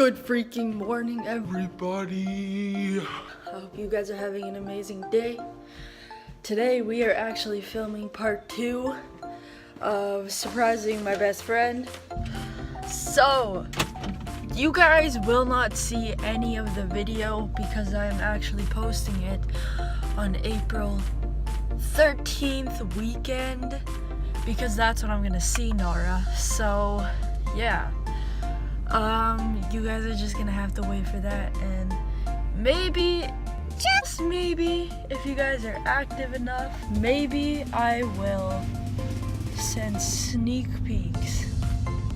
Good freaking morning, everybody. I hope you guys are having an amazing day. Today we are actually filming part 2 of surprising my best friend. So, you guys will not see any of the video because I am actually posting it on April 13th weekend because that's when I'm gonna see Nora. So, yeah. You guys are just gonna have to wait for that, and maybe, just maybe, if you guys are active enough, maybe I will send sneak peeks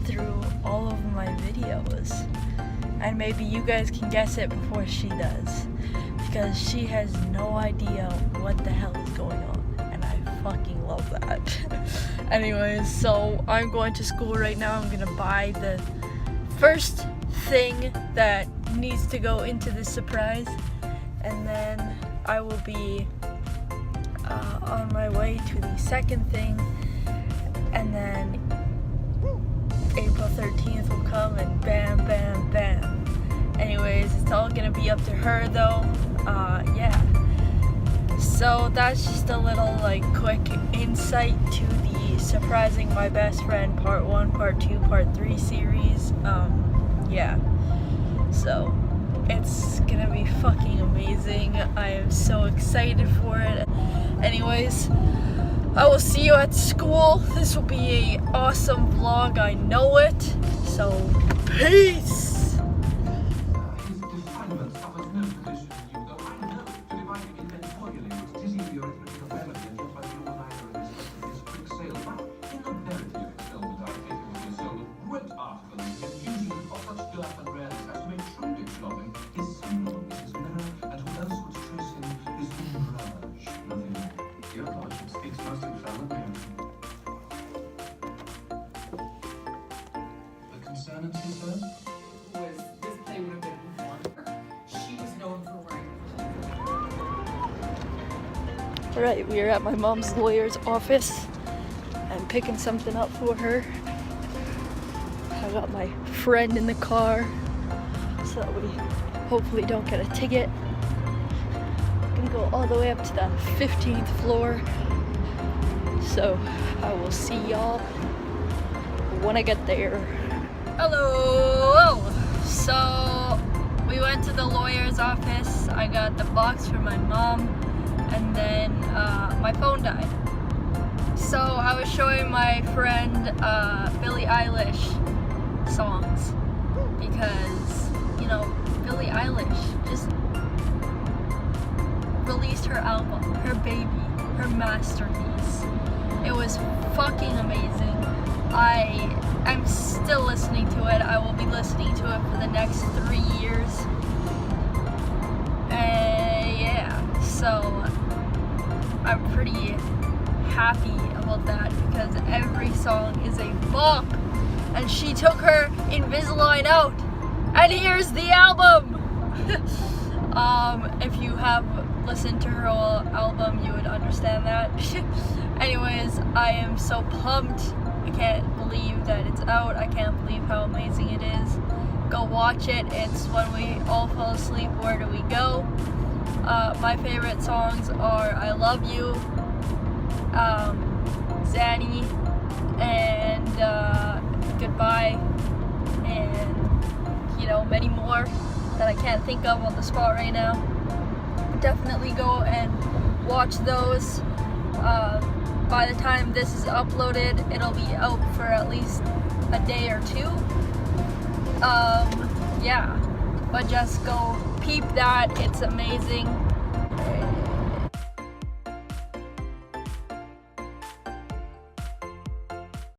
through all of my videos, and maybe you guys can guess it before she does, because she has no idea what the hell is going on, and I fucking love that. Anyways, so I'm going to school right now. I'm gonna buy the first thing that needs to go into the surprise, and then I will be on my way to the second thing, and then April 13th will come and bam, bam, bam. Anyways, it's all gonna be up to her though. Yeah. So that's just a little quick insight to the surprising my best friend part 1, part 2, part 3 series. Yeah. So it's gonna be fucking amazing. I am so excited for it. Anyways, I will see you at school. This will be an awesome vlog, I know it. So, peace! Alright, we are at my mom's lawyer's office. I'm picking something up for her. I got my friend in the car so that we hopefully don't get a ticket. I'm gonna go all the way up to the 15th floor. So I will see y'all when I get there. Hello! So we went to the lawyer's office. I got the box for my mom, and then my phone died. So I was showing my friend Billie Eilish songs because, you know, Billie Eilish just released her album, her baby, her masterpiece. It was fucking amazing. I'm still listening to it. I will be listening to it for the next 3 years. Yeah, so I'm pretty happy about that because every song is a bop, and she took her Invisalign out, and here's the album. If you have listened to her whole album, you would understand that. Anyways, I am so pumped. I can't believe that it's out. I can't believe how amazing it is. Go watch it. It's When We All Fall Asleep, Where Do We Go? My favorite songs are I Love You, Zanny, and Goodbye, and, you know, many more that I can't think of on the spot right now. Definitely go and watch those. By the time this is uploaded, it'll be out for at least a day or 2. Yeah, but just go peep that, it's amazing.